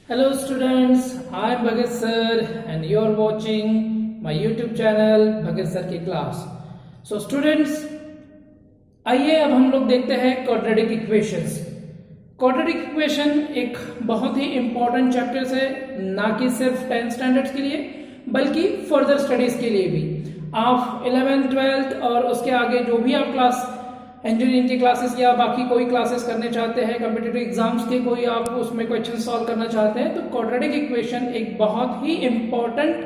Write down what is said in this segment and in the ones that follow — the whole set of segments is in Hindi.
Hello students, I am Bhagat sir and you are watching my YouTube channel Bhagat sir की क्लास। So students, आइए अब हम लोग देखते हैं क्वाड्रेटिक इक्वेशंस। क्वाड्रेटिक इक्वेशन एक बहुत ही इंपॉर्टेंट चैप्टर है, ना कि सिर्फ 10th स्टैंडर्ड्स के लिए बल्कि फर्दर स्टडीज के लिए भी। आप 11th 12th और उसके आगे जो भी आप क्लास इंजीनियरिंग की क्लासेस या बाकी कोई क्लासेस करने चाहते हैं, कॉम्पिटिटिव एग्जाम्स के कोई आप उसमें क्वेश्चन सॉल्व करना चाहते हैं, तो क्वाड्रेटिक इक्वेशन एक बहुत ही इंपॉर्टेंट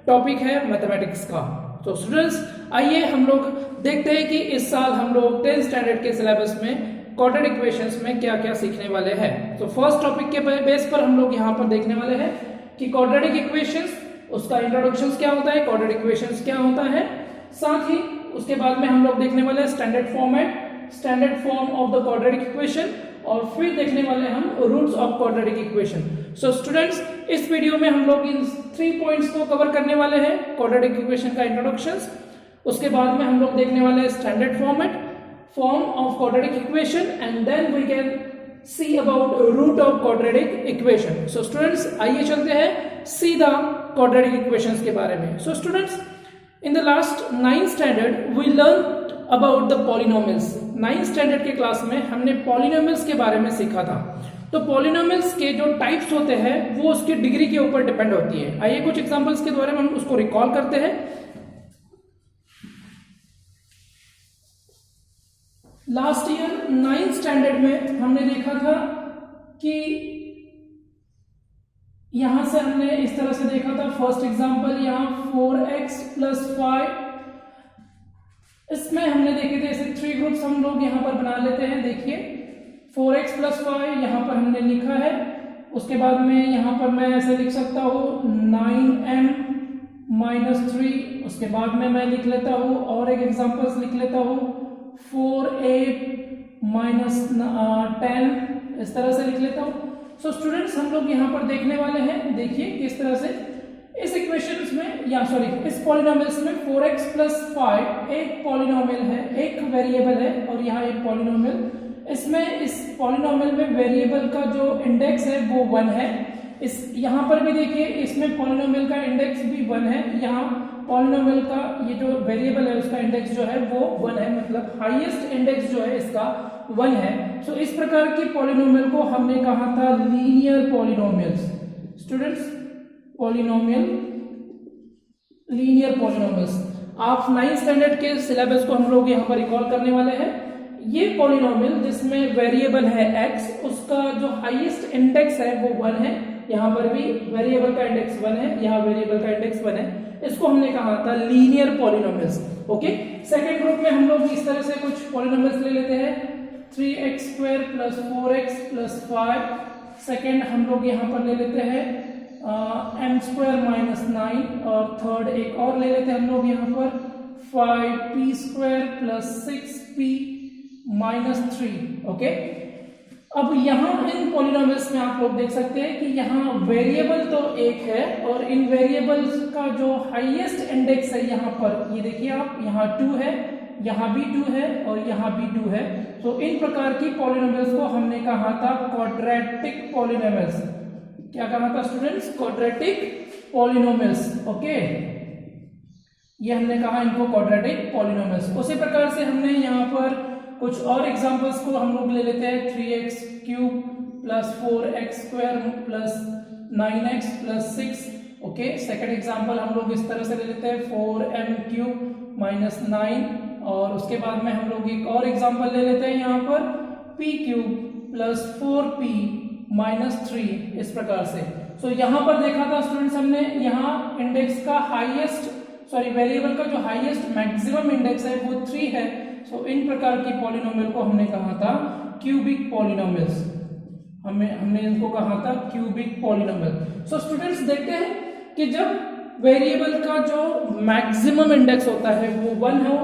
टॉपिक है मैथमेटिक्स का। तो स्टूडेंट्स, आइए हम लोग देखते हैं कि इस साल हम लोग 10th स्टैंडर्ड के सिलेबस में क्वाड्रेटिक इक्वेशंस में क्या क्या सीखने वाले हैं। तो फर्स्ट टॉपिक के बेस पर हम लोग यहाँ पर देखने वाले हैं कि क्वाड्रेटिक इक्वेशंस, उसका इंट्रोडक्शन क्या होता है, क्वाड्रेटिक इक्वेशंस क्या होता है, साथ ही उसके बाद में हम लोग देखने वाले हैं standard form of the quadratic equation, और फिर देखने वाले हम roots of quadratic equation. So students, इस वीडियो में हम लोग इन 3 पॉइंट्स को कवर करने वाले हैं। क्वाड्रेटिक इक्वेशन का इंट्रोडक्शन, उसके बाद में हम लोग देखने वाले हैं standard form of quadratic equation, and then we can see about root of quadratic equation. So students, आइए चलते हैं सीधा क्वाड्रेटिक इक्वेशंस के बारे में। So students, in the last 9th standard we learned about the polynomials। 9th standard के क्लास में हमने polynomials के बारे में सीखा था। तो polynomials के जो टाइप्स होते हैं वो उसके डिग्री के ऊपर डिपेंड होती है। आइए कुछ एग्जांपल्स के द्वारा हम उसको रिकॉल करते हैं। लास्ट ईयर 9th स्टैंडर्ड में हमने देखा था कि यहां से हमने इस तरह से देखा था। फर्स्ट एग्जांपल यहाँ 4x + 5, इसमें हमने देखे थे ऐसे 3 ग्रुप्स हम लोग यहाँ पर बना लेते हैं। देखिए 4x + 5 यहाँ पर हमने लिखा है, उसके बाद में यहाँ पर मैं ऐसे लिख सकता हूँ 9m - 3, उसके बाद में मैं लिख लेता हूँ और एक एग्जांपल्स लिख लेता हूँ 4a - 10, इस तरह से लिख लेता हूँ। सो स्टूडेंट्स, हम लोग यहाँ पर देखने वाले हैं, देखिए किस तरह से इस इक्वेशंस में इस पॉलिनोमियल्स में 4x + 5 एक पॉलिनोमियल है, एक वेरिएबल है, और यहाँ एक पॉलिनोमियल। इसमें इस पॉलिनोमियल में वेरिएबल का जो इंडेक्स है वो 1 है। इस यहाँ पर भी देखिए इसमें पॉलिनोमियल का इंडेक्स भी 1 है। यहाँ पॉलिनोमियल का ये जो वेरिएबल है उसका इंडेक्स जो है वो 1 है, मतलब हाईएस्ट इंडेक्स जो है इसका 1 है। सो इस प्रकार की पॉलिनोमियल को हमने कहा था linear polynomials. Students, linear polynomials. आप 9th स्टैंडर्ड के सिलेबस को हम लोग यहाँ पर रिकॉल करने वाले हैं। ये पॉलिनोमियल जिसमें वेरिएबल है x, उसका जो हाईएस्ट इंडेक्स है वो 1 है। यहाँ पर भी वेरिएबल का इंडेक्स 1 है, यहाँ वेरिएबल का इंडेक्स 1 है। इसको हमने कहा था linear polynomials. Okay, second group में हम लोग इस तरह से कुछ पॉलिनोमियल्स ले लेते हैं 3x² + 4x + 5। सेकेंड हम लोग यहाँ पर ले लेते हैं m² - 9, और थर्ड एक और ले लेते हैं हम लोग यहाँ पर 5p² + 6p - 3। ओके, अब यहाँ इन पॉलिनोमियल्स में आप लोग देख सकते हैं कि यहाँ वेरिएबल तो एक है, और इन वेरिएबल्स का जो हाईएस्ट इंडेक्स है यहाँ पर, ये देखिए आप, यहाँ 2 है, यहाँ भी 2 है, और यहाँ भी 2 है। तो इन प्रकार की पॉलिनोमियल्स को हमने कहा था क्वाड्रेटिक पॉलिनोमियल्स। क्या कहा था स्टूडेंट्स? Quadratic polynomials. ओके, ये हमने कहा इनको क्वाड्रेटिक पॉलिनोमियल्स। उसी प्रकार से हमने यहाँ पर कुछ और एग्जांपल्स को हम लोग ले लेते हैं 3x³ + 4x² + 9x + 6। Okay, second example हम लोग इस तरह से ले लेते हैं 4m³ - 9, और उसके बाद में हम लोग एक और एग्जांपल ले लेते हैं यहाँ पर p³ + 4p - 3, इस प्रकार से। सो यहाँ पर देखा था स्टूडेंट्स हमने, यहाँ इंडेक्स का वेरिएबल का जो हाईएस्ट मैक्सिमम इंडेक्स है वो 3 है। सो इन प्रकार की पॉलिनोमियल को हमने कहा था क्यूबिक पॉलिनोमियल्स। हमने इनको कहा था क्यूबिक पॉलिनोमियल। सो स्टूडेंट्स, देखते हैं कि जब वेरिएबल का जो मैक्सिमम इंडेक्स होता है वो 1 हो,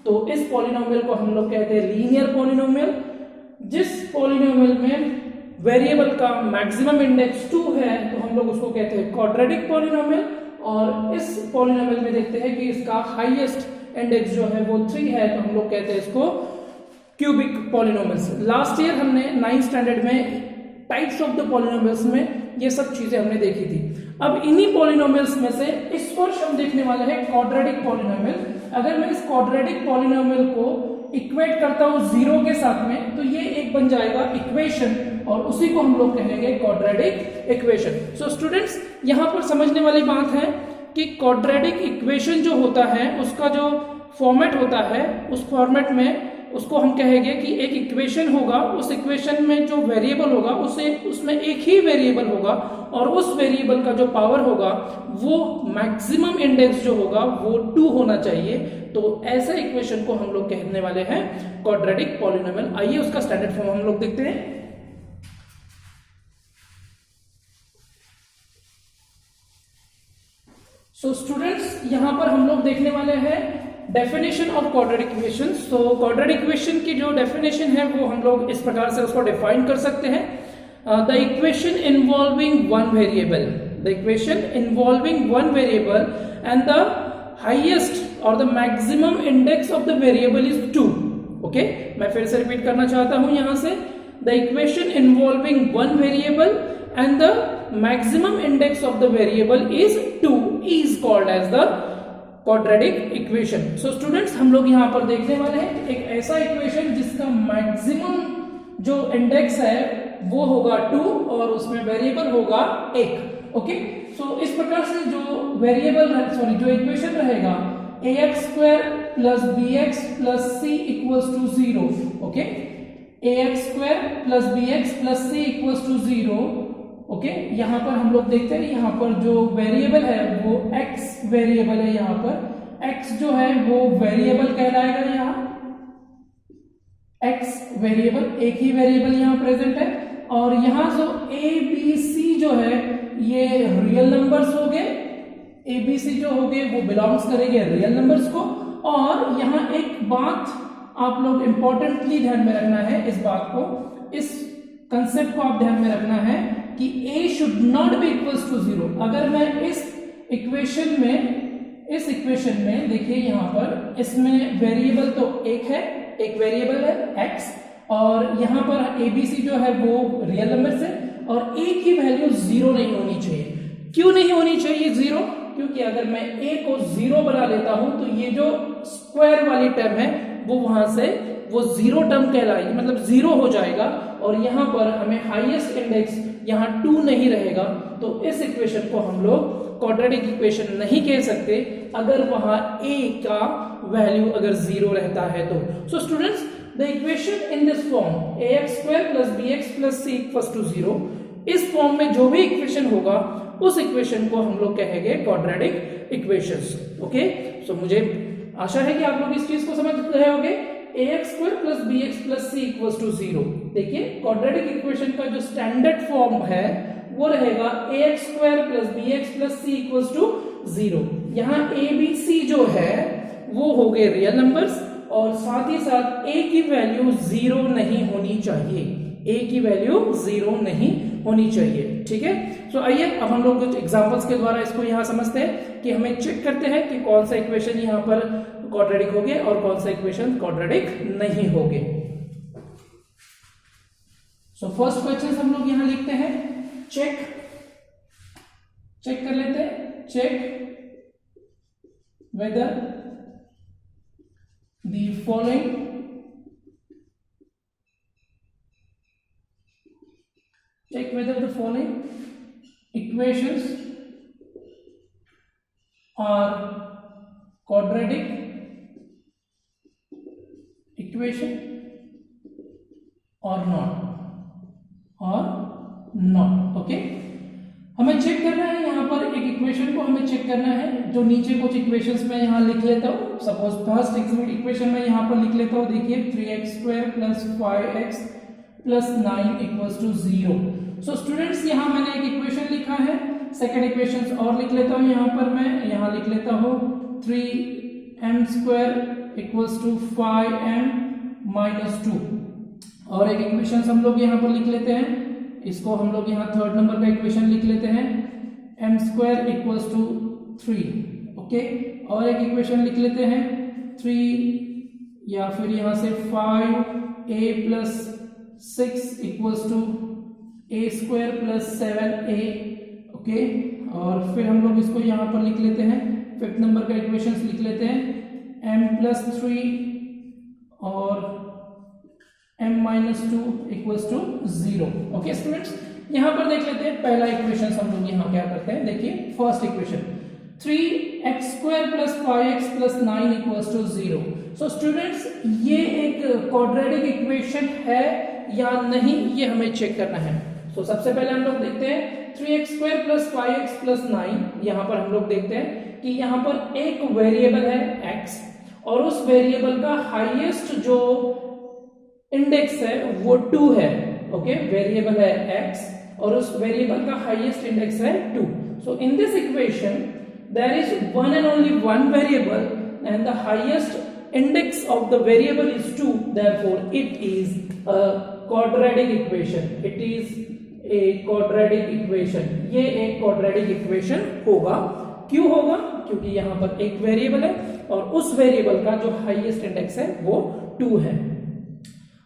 तो इस पॉलिनोमियल को हम लोग कहते हैं लीनियर पॉलिनोमियल। जिस पॉलिनोमियल में वेरिएबल का मैक्सिमम इंडेक्स 2 है तो हम लोग उसको कहते हैं क्वाड्रेटिक पॉलिनोमियल, और इस पॉलिनोमियल में देखते हैं कि इसका हाईएस्ट इंडेक्स जो है वो 3 है, तो हम लोग कहते हैं इसको क्यूबिक पॉलिनोमियल्स। लास्ट ईयर हमने 9th स्टैंडर्ड में टाइप्स ऑफ द पॉलिनोमियल्स में ये सब चीजें हमने देखी थी। अब इन्हीं पॉलिनोमियल्स में से इस वर्ष हम देखने वाले हैं क्वाड्रेटिक पॉलिनोमियल। अगर मैं इस क्वाड्रेटिक पॉलिनोमियल को इक्वेट करता हूं जीरो के साथ में, तो ये एक बन जाएगा इक्वेशन, और उसी को हम लोग कहेंगे क्वाड्रेटिक इक्वेशन। सो स्टूडेंट्स, यहां पर समझने वाली बात है कि क्वाड्रेटिक इक्वेशन जो होता है उसका जो फॉर्मेट होता है, उस फॉर्मेट में उसको हम कहेंगे कि एक इक्वेशन होगा, उस इक्वेशन में जो वेरिएबल होगा उसमें एक ही वेरिएबल होगा, और उस वेरिएबल का जो पावर होगा वो मैक्सिमम इंडेक्स जो होगा वो 2 होना चाहिए। तो ऐसा इक्वेशन को हम लोग कहने वाले हैं क्वाड्रेटिक पॉलिनोमियल। आइए उसका स्टैंडर्ड फॉर्म हम लोग देखते हैं। सो स्टूडेंट्स, यहां पर हम लोग देखने वाले हैं डेफिनेशन ऑफ क्वाड्रेटिक इक्वेशन। तो क्वाड्रेटिक इक्वेशन की जो डेफिनेशन है वो हम लोग इस प्रकार से उसको डिफाइन कर सकते हैं। The equation involving one variable, the equation involving one variable and the highest or the maximum index of the variable is 2। Okay, मैं फिर से रिपीट करना चाहता हूं यहां से, the equation involving one variable and the maximum index of the variable is 2 is called as the quadratic equation. So students, हम लोग यहाँ पर देखने वाले हैं एक ऐसा इक्वेशन जिसका मैक्सिमम जो इंडेक्स है वो होगा 2 और उसमें वेरिएबल होगा 1। ओके, सो इस प्रकार से जो वेरिएबल जो इक्वेशन रहेगा ax² plus bx plus c equals to 0। Okay, ax² plus bx plus c equals to 0। Okay, यहां पर हम लोग देखते हैं यहां पर जो वेरिएबल है वो x वेरिएबल है। यहां पर x जो है वो वेरिएबल कहलाएगा। यहां x वेरिएबल, एक ही वेरिएबल यहां प्रेजेंट है, और यहां जो a b c जो है ये रियल नंबर्स हो गए। a b c जो हो गए वो बिलोंग्स करेंगे रियल नंबर्स को। और यहां एक बात आप लोग इंपॉर्टेंटली ध्यान में रखना है, इस बात को, इस कंसेप्ट को आप ध्यान में रखना है कि a should not be equals to 0। अगर मैं इस इक्वेशन में देखिए यहां पर इसमें वेरिएबल तो एक वेरिएबल है x, और यहां पर abc जो है वो रियल नंबर है, और a की वैल्यू 0 नहीं होनी चाहिए। क्यों नहीं होनी चाहिए 0? क्योंकि अगर मैं a को 0 बना लेता हूं तो ये जो स्क्वायर वाली टर्म है वो वहां से वो 0 टर्म कहलाएगी, मतलब 0 हो जाएगा, और यहां पर हमें हाईएस्ट इंडेक्स यहां 2 नहीं रहेगा। तो इस इक्वेशन को हम लोग क्वाड्रेटिक इक्वेशन नहीं कह सकते अगर वहां a का वैल्यू अगर 0 रहता है तो। So students, the equation in this form ax² plus bx plus c equals to 0, इस फॉर्म में जो भी इक्वेशन होगा उस इक्वेशन को हम लोग कहेंगे क्वाड्रेटिक इक्वेशंस। ओके, सो मुझे आशा है कि आप लोग इस चीज को समझ रहे होंगे। ax² plus bx plus c equals to 0। देखिए, क्वाड्रेटिक इक्वेशन का जो स्टैंडर्ड फॉर्म है वो रहेगा ax² plus bx plus c equals to 0। यहाँ a b c जो है वो हो गए रियल नंबर्स, और साथ ही साथ a की वैल्यू 0 नहीं होनी चाहिए। a की वैल्यू 0 नहीं होनी चाहिए। ठीक है, सो आइए अब हम लोग कुछ एग्जांपल्स के द्वारा इसको यहाँ समझते हैं कि हमें चेक करते हैं कि कौन सा इक्वेशन यहाँ पर क्वाड्रेटिक हो गए और कौन सा इक्वेशन क्वाड्रेटिक नहीं हो गए। सो फर्स्ट क्वेश्चन हम लोग यहां लिखते हैं, चेक कर लेते हैं, check whether the following equations are quadratic equation or not। Okay, हमें चेक करना है यहाँ पर एक इक्वेशन को हमें चेक करना है। जो नीचे कुछ इक्वेशंस में यहाँ लिख लेता हूँ। सपोज फर्स्ट इक्वेशन में यहाँ पर लिख लेता हूँ, देखिए 3x² plus 5x plus 9 equals to 0। So students, यहाँ मैंने एक इक्वेशन लिखा है। सेकेंड इक्वेशन और लिख लेता हूँ, यहाँ पर मैं यहाँ लिख लेता हूँ 3m² equals to 5m minus 2। और एक इक्वेशन हम लोग यहाँ पर लिख लेते हैं, इसको हम लोग यहाँ थर्ड नंबर का इक्वेशन लिख लेते हैं, m² इक्वल्स टू 3। ओके, और एक इक्वेशन लिख लेते हैं 3 या फिर यहाँ से 5a plus 6 equals to a square plus 7a, okay. और फिर हम लोग इसको यहाँ पर लिख लेते हैं, फिफ्थ नंबर का इक्वेशन लिख लेते हैं, m+3 और m-2 equals to 0। Okay students, यहाँ पर देख लेते हैं पहला इक्वेशन हम लोग यहाँ क्या करते हैं। देखिए first equation 3x² plus 5x plus 9 equals to 0। So students, ये एक क्वाड्रेटिक इक्वेशन है या नहीं, ये हमें चेक करना है। सो सबसे पहले हम लोग देखते हैं 3x² प्लस 5x प्लस 9। यहाँ पर हम लोग देखते हैं कि यहाँ पर एक वेरिएबल है x और उस वेरिएबल का हाईएस्ट जो इंडेक्स है वो 2 है। ओके, वेरिएबल है x और उस वेरिएबल का हाईएस्ट इंडेक्स है 2। So in this equation there is one and only one variable and the highest index of the variable is 2, therefore it is a quadratic equation. It is a quadratic equation. ये एक क्वाड्रेटिक इक्वेशन होगा। क्यों होगा? क्योंकि यहाँ पर एक वेरिएबल है और उस वेरिएबल का जो हाईएस्ट इंडेक्स है वो 2 है।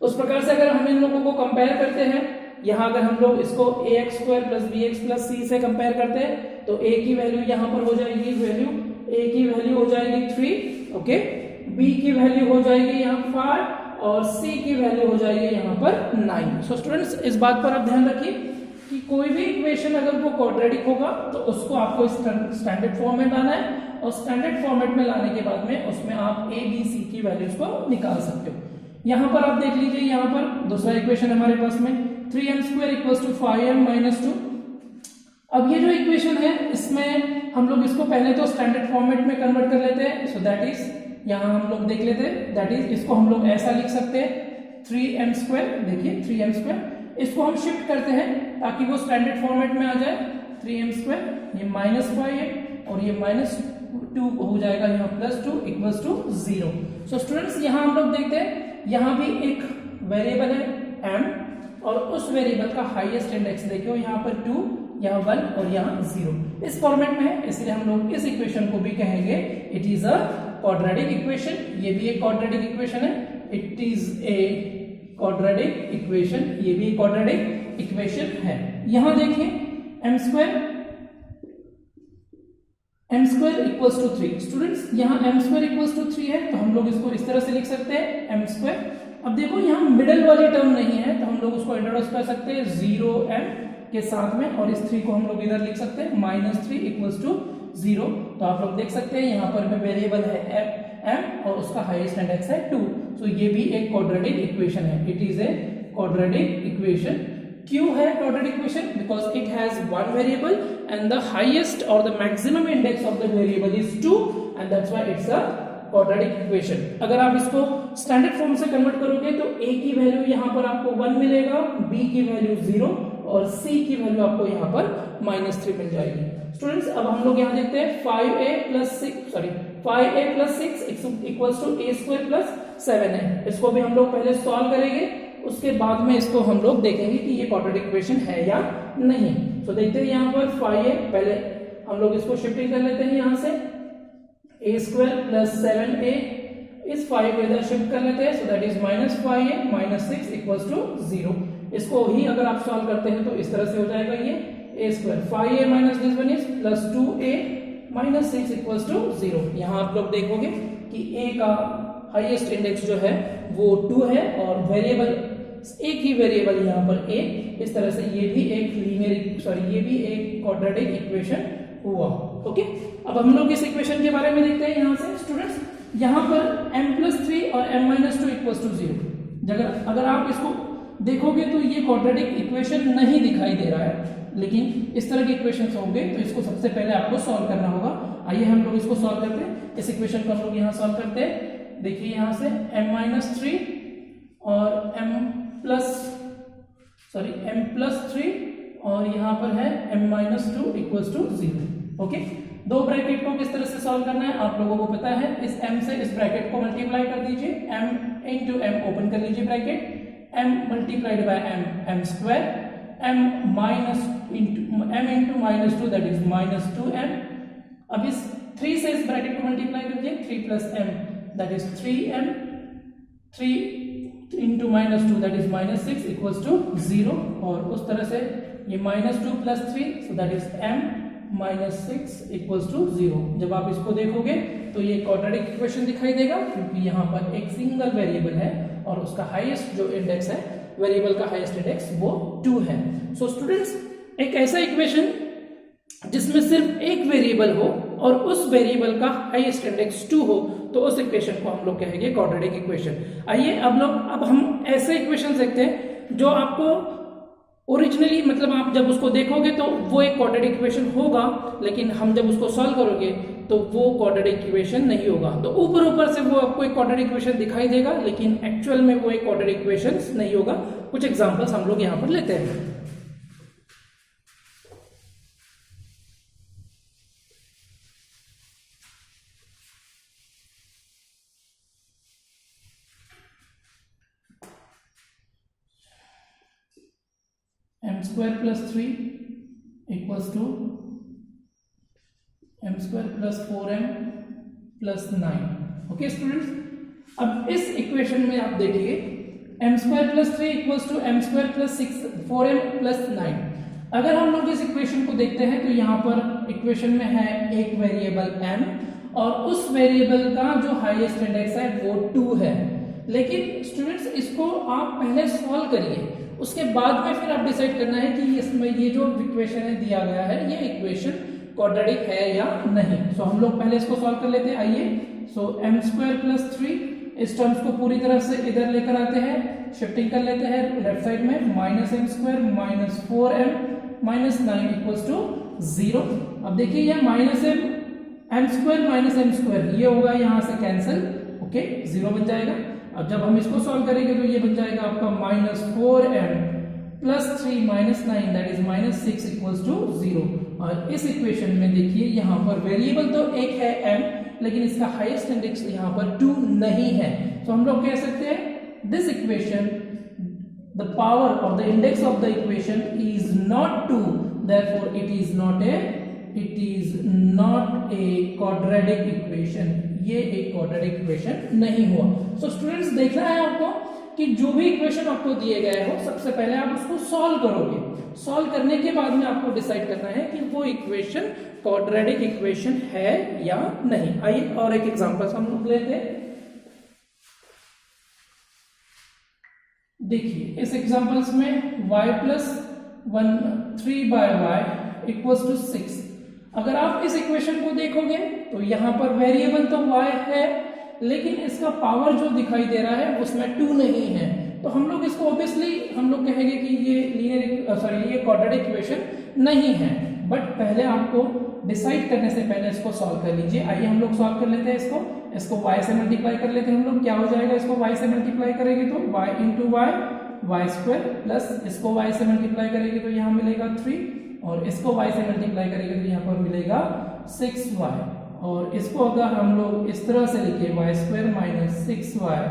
उस प्रकार से अगर हम इन लोगों को कंपेयर करते हैं, यहाँ अगर हम लोग इसको ax² plus bx plus c से कंपेयर करते हैं तो a की वैल्यू यहाँ पर हो जाएगी, a की वैल्यू हो जाएगी 3, ओके, b की वैल्यू हो जाएगी यहाँ 5 और c की वैल्यू हो जाएगी यहाँ पर 9। सो स्टूडेंट्स, इस बात पर आप ध्यान रखिए कि कोई भी इक्वेशन अगर वो क्वाड्रेटिक होगा तो उसको आपको स्टैंडर्ड फॉर्म में लाना है और स्टैंडर्ड फॉर्मेट में लाने के बाद में उसमें आप a b c की वैल्यूज को निकाल सकते हो। यहाँ पर आप देख लीजिए, यहाँ पर दूसरा इक्वेशन हमारे पास में 3m² इक्वल्स टू 5m-2। अब ये जो इक्वेशन है इसमें हम लोग इसको पहले तो स्टैंडर्ड फॉर्मेट में कन्वर्ट कर लेते हैं। सो दैट इज, यहाँ हम लोग देख लेते हैं, दैट इज इसको हम लोग ऐसा लिख सकते हैं 3m²। देखिए 3m², इसको हम शिफ्ट करते हैं ताकि वो स्टैंडर्ड फॉर्मेट में आ जाए। 3m², ये -5 है और ये -2 हो जाएगा यहाँ +2 इक्वल्स टू 0। सो स्टूडेंट्स, यहाँ हम लोग देखते हैं, यहाँ भी एक वेरिएबल है m और उस वेरिएबल का हाईएस्ट इंडेक्स देखो यहाँ पर 2, यहाँ 1 और यहाँ 0 इस फॉर्मेट में है, इसलिए हम लोग इस इक्वेशन को भी कहेंगे it is a quadratic equation. ये भी एक क्वाड्रेटिक इक्वेशन है, it is a quadratic equation, ये भी क्वाड्रेटिक इक्वेशन है। यहां देखिए m² इक्वल्स टू 3। स्टूडेंट्स, यहाँ m² इक्वल्स टू 3 है तो हम लोग इसको इस तरह से लिख सकते हैं m²। अब देखो यहाँ मिडिल वाली टर्म नहीं है तो हम लोग उसको इंट्रोड्यूस कर सकते हैं 0m के साथ में और इस 3 को हम लोग इधर लिख सकते हैं -3 इक्वल्स टू 0। तो आप लोग देख सकते हैं यहाँ पर वेरिएबल है m और उसका हाईएस्ट इंडेक्स है 2। सो ये भी एक क्वाड्रेटिक इक्वेशन है, it is a quadratic equation. क्यों है quadratic equation? Because it has one variable and the highest or the maximum index of the variable is 2 and that's why it's a quadratic equation. अगर आप इसको स्टैंडर्ड फॉर्म से कन्वर्ट करोगे तो a की वैल्यू यहाँ पर आपको 1 मिलेगा, b की वैल्यू 0 और c की वैल्यू आपको यहाँ पर -3 मिल जाएगी। स्टूडेंट्स, अब हम लोग यहाँ देखते हैं 5a plus 6 equals to a² plus 7a। इसको भी हम लोग पहले सॉल्व करेंगे, उसके बाद में इसको हम लोग देखेंगे कि ये क्वाड्रेटिक इक्वेशन है या नहीं। तो देखते हैं यहाँ पर 5a, पहले हम लोग इसको शिफ्टिंग कर लेते हैं यहाँ से a² प्लस 7a, इस 5 को इधर शिफ्ट कर लेते हैं। So that is -5a -6 equals to 0। इसको ही अगर आप सॉल्व करते हैं तो इस तरह से हो जाएगा ये a², 5a minus this one is plus 2a -6 equals to 0। यहाँ आप लोग देखोगे कि a का हाईएस्ट इंडेक्स जो है वो 2 है और वेरिएबल एक ही वेरिएबल यहाँ पर a, इस तरह से ये भी एक क्वाड्रेटिक इक्वेशन हुआ। ओके, अब हम लोग इस इक्वेशन के बारे में देखते हैं यहाँ से। स्टूडेंट्स, यहाँ पर m+3 और m-2 इक्वल्स टू 0। अगर आप इसको देखोगे तो ये क्वाड्रेटिक इक्वेशन नहीं दिखाई दे रहा है, लेकिन इस तरह के इक्वेशन होंगे तो इसको सबसे पहले आपको सॉल्व करना होगा। आइए हम लोग इसको सॉल्व करते हैं। इस इक्वेशन को हम लोग यहाँ सॉल्व करते हैं। देखिए यहाँ से m-3 और m+3 और यहाँ पर है m-2 इक्वल्स टू 0। ओके, दो ब्रैकेट को किस तरह से सॉल्व करना है आप लोगों को पता है। इस m से इस ब्रैकेट को मल्टीप्लाई कर दीजिए, m इंटू m ओपन कर लीजिए bracket, m multiplied by m² m into -2 that is -2m। अब इस 3 से इस ब्रैकेट को मल्टीप्लाई करिए, 3 + m that is 3m, 3 into -2 that is -6 equals to 0, और उस तरह से ये -2 + 3 so that is m -6 equals to 0। जब आप इसको देखोगे तो ये क्वाड्रेटिक इक्वेशन दिखाई देगा, क्योंकि यहाँ पर एक सिंगल वेरिएबल है और उसका हाईएस्ट जो इंडेक्स है, वेरिएबल का हाईएस्ट इंडेक्स वो 2 है। सो स्टूडेंट्स, एक ऐसा इक्वेशन जिसमें सिर्फ एक वेरिएबल हो और उस वेरिएबल का हाईएस्ट इंडेक्स 2 हो, तो उस इक्वेशन को हम लोग कहेंगे क्वाड्रेटिक इक्वेशन। आइए अब हम ऐसे इक्वेशन देखते हैं जो आपको ओरिजिनली, मतलब आप जब उसको देखोगे तो वो एक क्वाड्रेटिक इक्वेशन होगा, लेकिन हम जब उसको सॉल्व करोगे तो वो क्वाड्रेटिक इक्वेशन नहीं होगा। तो ऊपर से वो आपको एक क्वाड्रेटिक इक्वेशन दिखाई देगा, लेकिन एक्चुअल में वो एक क्वाड्रेटिक इक्वेशन नहीं होगा। कुछ एग्जांपल्स हम लोग यहाँ पर लेते हैं। m² + 3 equals to m² + 4m + 9। Okay students, अब इस इक्वेशन में आप देखिए m² + 3 equals to m² + 4m + 9। अगर हम लोग इस इक्वेशन को देखते हैं तो यहाँ पर इक्वेशन में है एक वेरिएबल m और उस वेरिएबल का जो हाईएस्ट इंडेक्स है वो 2 है। लेकिन स्टूडेंट्स, इसको आप पहले सॉल्व करिए, उसके बाद में फिर आप डिसाइड करना है कि इसमें ये जो इक्वेशन है दिया गया है, ये इक्वेशन क्वाड्रेटिक है या नहीं। सो हम लोग पहले इसको सॉल्व कर लेते हैं। आइए, सो m² + 3, इस टर्म्स को पूरी तरह से इधर लेकर आते हैं, शिफ्टिंग कर लेते हैं लेफ्ट साइड में, -m² - 4m - 9 इक्वल्स टू 0। अब देखिए यह -m² - m² ये होगा यहाँ से कैंसिल, ओके, 0 बन जाएगा। अब जब हम इसको सॉल्व करेंगे तो ये बन जाएगा आपका -4m + 3 - 9 that is -6 equals to 0। और इस इक्वेशन में देखिए यहाँ पर वेरिएबल तो एक है m, लेकिन इसका हाईएस्ट इंडेक्स यहाँ पर 2 नहीं है। तो हम लोग कह सकते हैं दिस इक्वेशन, द पावर और the index of the equation is not 2, therefore it is not a quadratic equation. ये एक क्वाड्रेटिक इक्वेशन नहीं हुआ। सो स्टूडेंट्स, देखना है आपको कि जो भी इक्वेशन आपको दिए गए हो, सबसे पहले आप उसको सॉल्व करोगे। सॉल्व करने के बाद में आपको डिसाइड करना है कि वो इक्वेशन क्वाड्रेटिक इक्वेशन है या नहीं। आइए और एक एग्जांपल हम लोग लेते हैं। देखिए इस एग्जांपल्स में y + 3/y = 6। अगर आप इस इक्वेशन को देखोगे तो यहाँ पर वेरिएबल तो y है, लेकिन इसका पावर जो दिखाई दे रहा है उसमें 2 नहीं है। तो हम लोग इसको ऑब्वियसली हम लोग कहेंगे कि ये क्वाड्रेटिक इक्वेशन नहीं है। बट पहले आपको डिसाइड करने से पहले इसको सॉल्व कर लीजिए। आइए हम लोग सॉल्व कर लेते हैं इसको y से मल्टीप्लाई कर लेते हैं हम लोग। क्या हो जाएगा, इसको y से मल्टीप्लाई करेंगे तो y × y² प्लस इसको y से मल्टीप्लाई करेंगे तो यहाँ मिलेगा 3, और इसको y से मल्टीप्लाई करेंगे तो यहाँ पर मिलेगा 6y, और इसको अगर हम लोग इस तरह से लिखे y² - 6y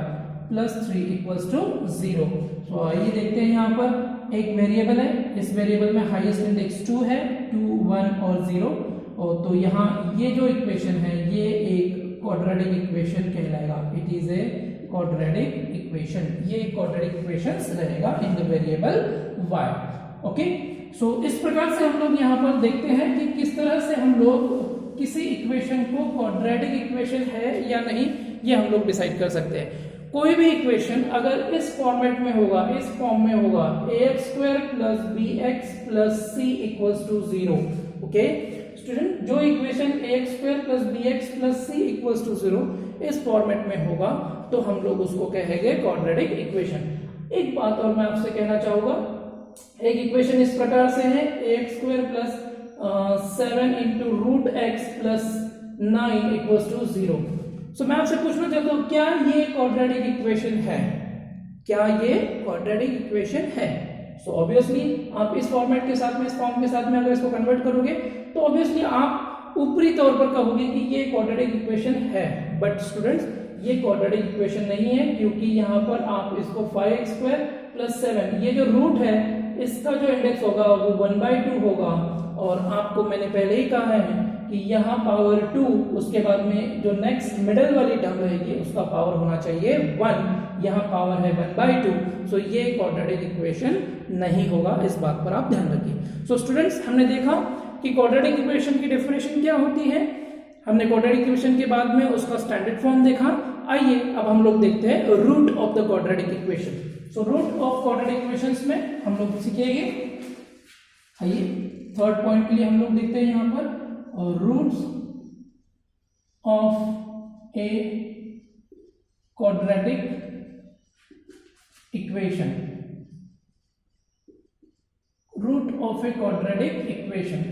+ 3 इक्वल्स टू 0। तो आइए देखते हैं, यहाँ पर एक वेरिएबल है, इस वेरिएबल में हाईएस्ट इंडेक्स 2 है, 2, 1 और 0। और तो यहाँ ये जो इक्वेशन है ये एक क्वाड्रेटिक इक्वेशन कहलाएगा। It is a quadratic equation. ये क्वाड्रेटिक इक्वेशन रहेगा in the variable y। Okay, so इस प्रकार से हम लोग यहाँ पर देखते हैं कि किस तरह से हम लोग किसी इक्वेशन को क्वाड्रेटिक इक्वेशन है या नहीं, ये हम लोग डिसाइड कर सकते हैं। कोई भी इक्वेशन अगर इस फॉर्मेट में होगा, इस फॉर्म में होगा, ax² + bx + c = 0। Okay student, जो इक्वेशन ax² + bx + c = 0 इस फॉर्मेट में होगा तो हम लोग उसको कहेंगे क्वाड्रेटिक इक्वेशन। एक बात और मैं आपसे कहना चाहूंगा, एक इक्वेशन इस प्रकार से है ax² + 7 × √x + 9 = 0। सो मैं आपसे पूछना चाहता हूं, क्या ये क्वाड्रेटिक इक्वेशन है? क्या ये क्वाड्रेटिक इक्वेशन है? सो ऑब्वियसली आप इस फॉर्मेट के साथ में, इस फॉर्म के साथ में अगर इसको कन्वर्ट करोगे तो ऑब्वियसली आप ऊपरी तौर पर कहोगे कि ये क्वाड्रेटिक इक्वेशन है। बट स्टूडेंट्स, ये क्वाड्रेटिक इक्वेशन नहीं है, क्योंकि यहाँ पर आप इसको 5x² + 7, ये जो रूट है इसका जो इंडेक्स होगा वो 1/2 होगा। और आपको मैंने पहले ही कहा है कि यहाँ पावर 2, उसके बाद में जो नेक्स्ट मिडल वाली टर्म रहेगी उसका पावर होना चाहिए 1, यहाँ पावर है 1/2, सो ये क्वाड्रेटिक इक्वेशन नहीं होगा, इस बात पर आप ध्यान रखिए। सो स्टूडेंट्स, हमने देखा कि क्वाड्रेटिक इक्वेशन की डेफिनेशन क्या होती है, हमने क्वाड्रेटिक इक्वेशन के बाद में उसका स्टैंडर्ड फॉर्म देखा। आइए अब हम लोग देखते हैं root of the quadratic equation. So root of quadratic equations में हम लोग सीखेंगे, आइए थर्ड पॉइंट के लिए हम लोग देखते हैं यहाँ पर roots of a quadratic equation. Root of a quadratic equation.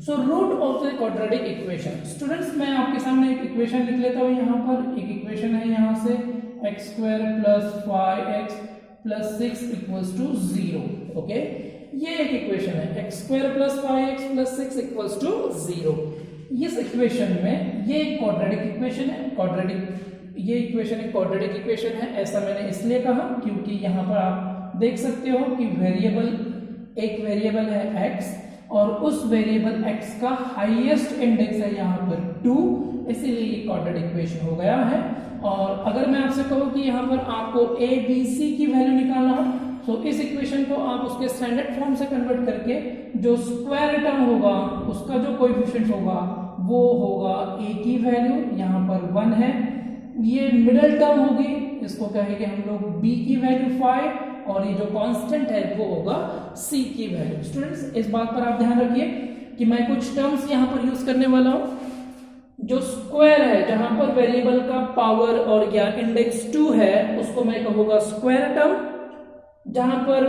So root of the quadratic equation, students मैं आपके सामने एक इक्वेशन लिख लेता हूं। यहाँ पर एक इक्वेशन है, यहाँ से x² + 5x + 6 = 0। ओके, ये एक इक्वेशन है, x² + 5x + 6 = 0। इस इक्वेशन में ये एक क्वाड्रेटिक इक्वेशन है, ये इक्वेशन एक क्वाड्रेटिक इक्वेशन है। ऐसा मैंने इसलिए कहा क्योंकि यहाँ पर आप देख सकते हो कि एक वेरिएबल है x और उस वेरिएबल x का हाईएस्ट इंडेक्स है यहाँ पर 2, इसीलिए ये क्वाड्रेटिक इक्वेशन हो गया है। और अगर मैं आपसे कहूँ कि यहाँ पर आपको a b c की वैल्यू निकालना हो, तो इस इक्वेशन को आप उसके स्टैंडर्ड फॉर्म से कन्वर्ट करके जो स्क्वायर टर्म होगा उसका जो कोएफिशिएंट होगा वो होगा a की वैल्यू, यहाँ पर 1 है। ये मिडल टर्म होगी, इसको कहेंगे हम लोग b की वैल्यू 5, और ये जो कांस्टेंट है वो होगा c की वैल्यू। स्टूडेंट्स, इस बात पर आप ध्यान रखिए कि मैं कुछ टर्म्स यहाँ पर यूज करने वाला हूँ। जो स्क्वायर है, जहां पर वेरिएबल का पावर और या इंडेक्स 2 है, उसको मैं कहूंगा स्क्वायर टर्म। जहां पर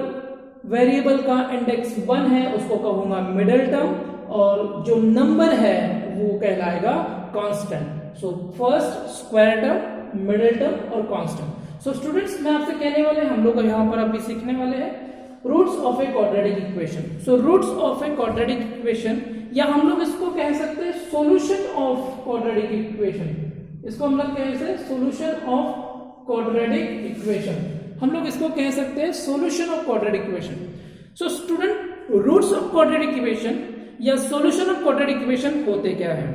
वेरिएबल का इंडेक्स 1 है उसको कहूंगा मिडल टर्म, और जो नंबर है वो कहलाएगा constant. So first square term, middle term और कांस्टेंट। सो स्टूडेंट्स, मैं आपसे कहने वाले, हम लोग यहाँ पर अभी सीखने वाले हैं roots of a quadratic equation. So roots of a quadratic equation, या हम लोग इसको कह सकते हैं सॉल्यूशन ऑफ क्वाड्रेटिक इक्वेशन। इसको हम लोग कह सकते हैं सॉल्यूशन ऑफ क्वाड्रेटिक इक्वेशन, हम लोग इसको कह सकते हैं solution of quadratic equation. So student, roots of quadratic equation या सॉल्यूशन ऑफ क्वाड्रेटिक इक्वेशन होते क्या है?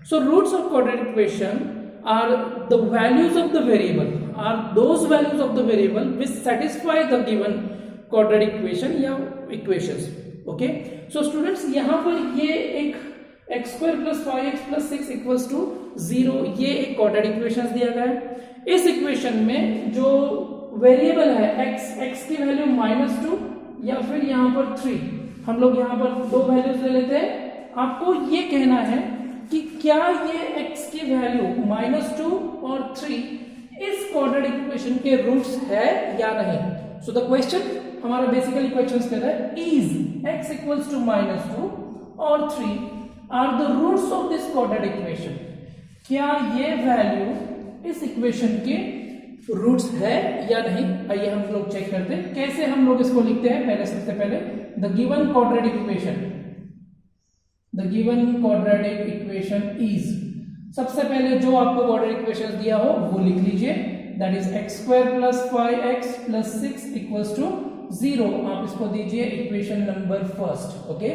So roots of quadratic equation are the values of the variable, are those values of the variable which satisfy the given quadratic equation या equations. Okay, so students, यहाँ पर ये एक x² + 5x + 6 = 0, ये एक quadratic equation दिया गया है। इस इक्वेशन में जो वेरिएबल है x की वैल्यू -2 या फिर यहाँ पर 3, हम लोग यहाँ पर दो वैल्यूज ले लेते हैं। आपको ये कहना है कि क्या ये x की वैल्यू -2 और 3 इस क्वाड्रेटिक इक्वेशन के रूट्स है या नहीं। सो द क्वेश्चन, हमारा बेसिकली क्वेश्चन कहता है इज x = -2 और 3 are the roots of this quadratic equation. क्या ये वैल्यू इस इक्वेशन के रूट्स है या नहीं। आइए हम लोग चेक करते हैं कैसे हम लोग इसको लिखते हैं। पहले सबसे पहले the given quadratic equation, The given quadratic equation is, सबसे पहले जो आपको quadratic equation दिया हो वो लिख लीजिए, that is x² + 5x + 6 = 0। आप इसको दीजिए इक्वेशन नंबर फर्स्ट। ओके,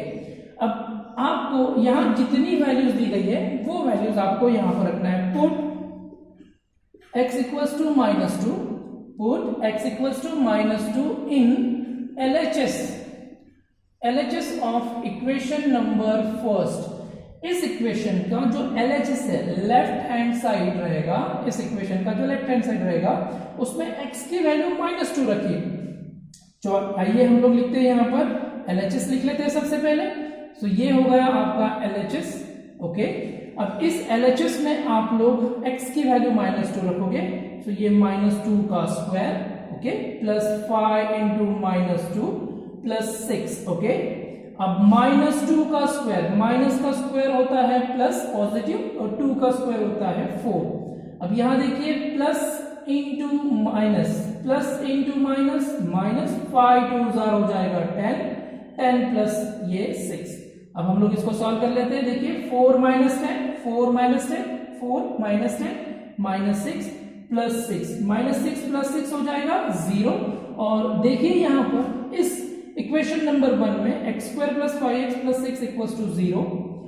अब आपको यहाँ जितनी वैल्यूज दी गई है वो वैल्यूज आपको यहाँ पर रखना है। Put x = -2, put x = -2 in LHS of equation number first. इस इक्वेशन का जो LHS है, लेफ्ट हैंड साइड रहेगा, इस इक्वेशन का जो लेफ्ट हैंड साइड रहेगा उसमें x की वैल्यू -2 रखिए। तो आइए हम लोग लिखते हैं यहाँ पर LHS लिख लेते हैं सबसे पहले। तो ये हो गया आपका LHS। ओके, अब इस LHS में आप लोग x की वैल्यू -2 रखोगे, तो ये -2 का स्क्वायर, ओके, + 5 × -2 + 6। ओके, अब -2 का स्क्वायर, माइनस का स्क्वायर होता है प्लस पॉजिटिव और 2 का स्क्वायर होता है 4। अब यहां देखिए plus into minus, plus into minus, minus 5 × 2 हो जाएगा 10, 10 प्लस ये 6। अब हम लोग इसको सॉल्व कर लेते हैं। देखिए 4 - 10, 4 - 10, 4 - 10 -6 + 6, -6 + 6 हो जाएगा 0। और देखिए यहाँ पर इस इक्वेशन नंबर 1 में x² + 5x + 6 = 0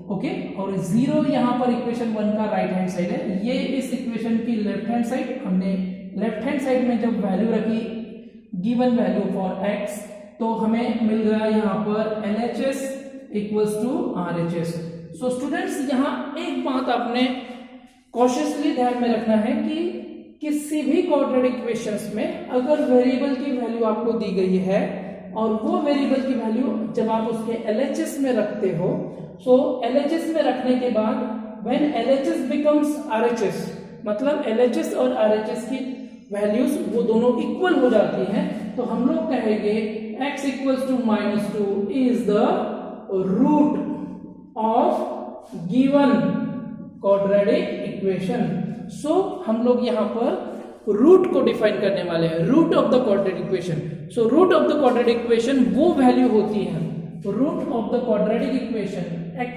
ओके, और 0 यहाँ पर इक्वेशन 1 का राइट हैंड साइड है, ये इस इक्वेशन की लेफ्ट हैंड साइड। हमने लेफ्ट हैंड साइड में जब वैल्यू रखी गिवन वैल्यू फॉर x, तो हमें मिल रहा है यहाँ पर LHS equals to RHS। So students, यहाँ एक बात आपने कॉशियसली ध्यान में रखना है कि किसी भी क्वाड्रेटिक इक्वेशंस में अगर वेरिएबल की वैल्यू आपको दी गई है और वो वेरिएबल की वैल्यू जब आप उसके LHS में रखते हो, सो LHS में रखने के बाद व्हेन LHS बिकम्स RHS, मतलब LHS और RHS की वैल्यूज वो दोनों इक्वल हो जाती हैं, तो हम लोग कहेंगे x equals to -2 is the root of given quadratic equation. So हम लोग यहाँ पर रूट को डिफाइन करने वाले हैं, root of the quadratic equation. So root of the quadratic equation वो वैल्यू होती है, root of the quadratic equation x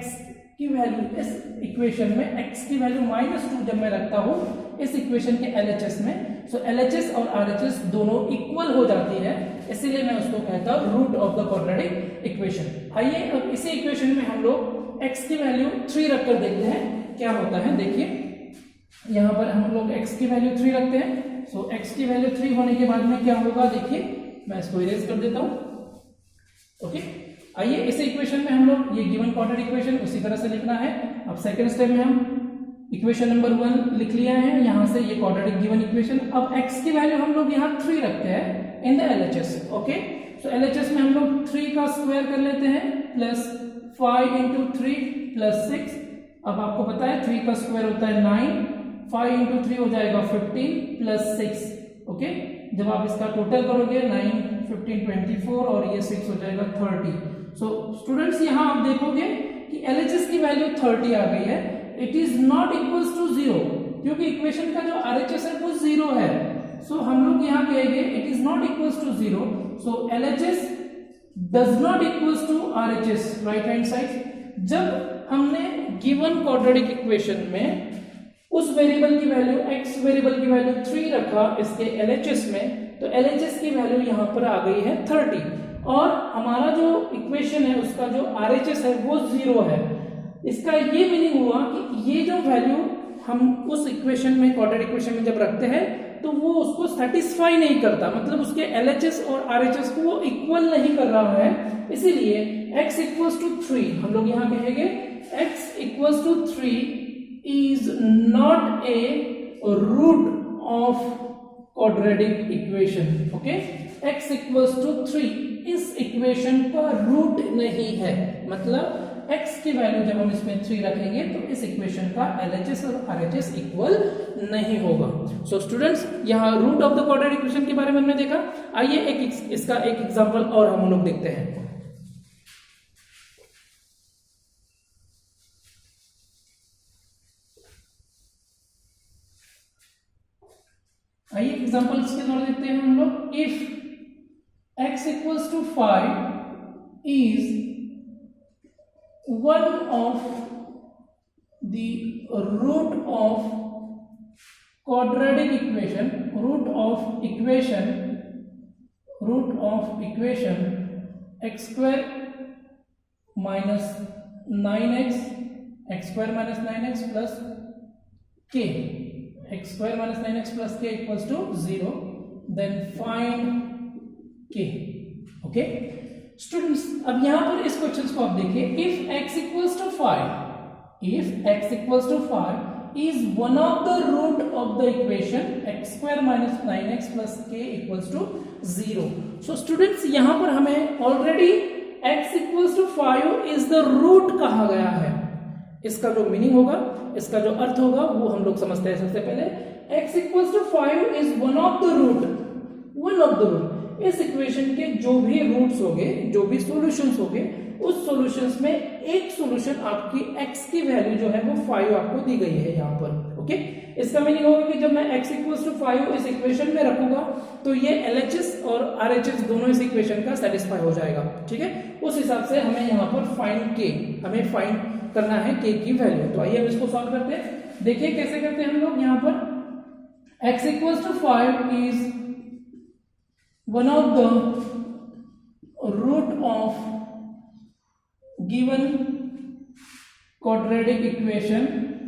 की वैल्यू, इस इक्वेशन में x की वैल्यू -2 जब मैं रखता हूं इस इक्वेशन के LHS में, सो LHS और RHS दोनों इक्वल हो जाती है, इसीलिए मैं उसको कहता हूं root of the quadratic equation. आइए अब इसी इक्वेशन में हम लोग x की वैल्यू 3 रखकर देखते हैं क्या होता है। देखिए यहाँ पर हम लोग x की वैल्यू 3 रखते हैं, सो x की वैल्यू 3 होने के बाद में क्या होगा, देखिए मैं इसको इरेज कर देता हूं। ओके, आइए इस इक्वेशन में हम लोग ये गिवन क्वाड्रेटिक इक्वेशन उसी तरह से लिखना है। अब सेकंड स्टेप में हम इक्वेशन नंबर 1 लिख लिया है, यहाँ से ये क्वाड्रेटिक गिवन इक्वेशन। अब x की वैल्यू हम लोग यहाँ 3 रखते हैं in the LHS। Okay, so LHS में हम लोग 3 का स्क्वायर कर लेते हैं प्लस 5 इंटू 3 प्लस 6। अब आपको पता है 3 का स्क्वायर होता है 9, 5 इंटू 3 हो जाएगा 15 प्लस 6। ओके, जब आप इसका टोटल करोगे 9, 15, 24 और ये 6 हो जाएगा 30। सो स्टूडेंट्स, यहाँ आप देखोगे कि LHS की वैल्यू 30 आ गई है। It is not equals to 0, क्योंकि इक्वेशन का जो RHS है वो 0 है। सो हम लोग यहाँ कहेंगे it is not equals to 0, so LHS does not equals to RHS right hand side. जब हमने गिवन क्वाड्रेटिक इक्वेशन में उस वेरिएबल की वैल्यू x वेरिएबल की वैल्यू 3 रखा इसके LHS में, तो LHS की वैल्यू यहाँ पर आ गई है 30, और हमारा जो इक्वेशन है उसका जो RHS है वो 0 है। इसका ये मीनिंग हुआ कि ये जो वैल्यू हम उस इक्वेशन में, क्वाड्रेटिक इक्वेशन में जब रखते हैं, तो वो उसको सेटिस्फाई नहीं करता, मतलब उसके LHS और RHS को वो इक्वल नहीं कर रहा है। इसीलिए x इक्वल्स टू 3 हम लोग यहाँ कहेंगे x equals to 3 is not a root of quadratic equation. Okay, x equals to 3 इस इक्वेशन का रूट नहीं है, मतलब x की वैल्यू जब हम इसमें 3 रखेंगे तो इस इक्वेशन का LHS और RHS इक्वल नहीं होगा। सो स्टूडेंट्स, यहाँ root of the quadratic equation के बारे में हमने देखा। आइए इसका एक एग्जांपल और हम लोग देखते हैं। आइए एग्जांपल इसके द्वारा देखते हैं हम लोग। If x equals to 5 is one of the root of quadratic equation, root of equation x square minus 9x, x square minus 9x plus k, x square minus 9x plus k equals to 0, then find k. Okay, students, अब यहाँ पर इस क्वेश्चन को आप देखिए। if x equals to 5 is one of the root of the equation x square minus 9x plus k equals to 0. So students, यहाँ पर हमें already x equals to 5 is the root कहा गया है। इसका जो मीनिंग होगा, इसका जो अर्थ होगा वो हम लोग समझते हैं। सबसे पहले x equals to 5 is one of the root. इस इक्वेशन के जो भी रूट्स होंगे, जो भी सॉल्यूशंस होंगे, उस सॉल्यूशंस में एक सॉल्यूशन आपकी x की वैल्यू जो है वो 5 आपको दी गई है यहाँ पर। ओके, इसका मीनिंग होगा कि जब मैं x इक्वल्स टू 5 इस इक्वेशन में रखूंगा तो ये LHS और RHS दोनों इस इक्वेशन का सेटिस्फाई हो जाएगा। ठीक है, उस हिसाब से हमें यहाँ पर फाइंड k, हमें फाइंड करना है k की वैल्यू। तो आइए हम इसको सॉल्व करते हैं। देखिए कैसे करते हैं हम लोग। यहाँ पर x equals to 5 is one of the root of given quadratic equation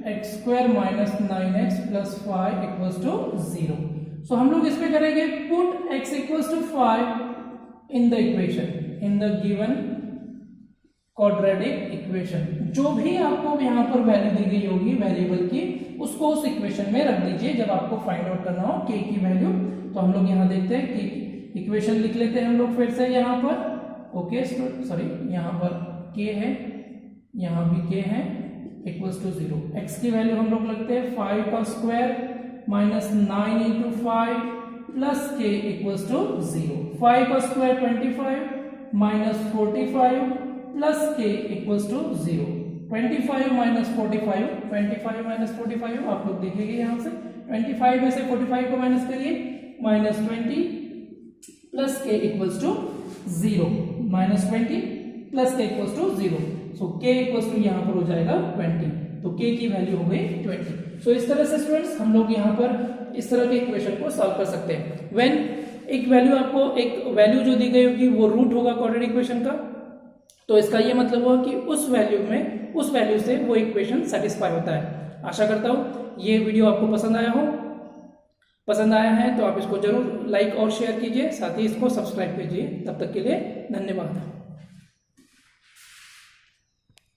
x square minus 9x plus 5 equals to 0. So हम लोग इसमें करेंगे put x equals to 5 in the equation in the given quadratic equation. जो भी आपको यहाँ पर वैल्यू दी गई होगी वेरिएबल की, उसको उस इक्वेशन में रख दीजिए जब आपको फाइंड आउट करना हो k की वैल्यू. तो हम लोग यहाँ देखते हैं कि इक्वेशन लिख लेते हैं हम लोग फिर से यहाँ पर. ओके सॉरी, यहाँ पर k है, यहाँ भी k है, इक्वल्स टू 0. x की वैल्यू हम लोग लगते हैं 5 का square minus 9 into 5 plus k equals to 0. 5 का square 25 minus 45 plus k equals to 0. 25 minus 45, 25 minus 45 आप लोग देखेंगे यहाँ से. 25 में से 45 को माइनस करिए, minus 20 plus k equals to 0. Minus 20 plus k equals to 0. So k equals to यहाँ पर हो जाएगा 20. तो k की वैल्यू हो गई 20. सो इस तरह से स्टूडेंट्स हम लोग यहाँ पर इस तरह के इक्वेशन को सॉल्व कर सकते हैं. व्हेन एक वैल्यू आपको एक वैल्यू जो दी गई होगी वो रूट होगा क्वाड्रेटिक इक्वेशन का, तो इसका ये मतलब हुआ कि उस वैल्यू से वो इक्वेशन सेटिस्फाई होता है. आशा करता हूँ ये वीडियो आपको पसंद आया हो. पसंद आया है तो आप इसको जरूर लाइक और शेयर कीजिए, साथ ही इसको सब्सक्राइब कीजिए. तब तक के लिए धन्यवाद.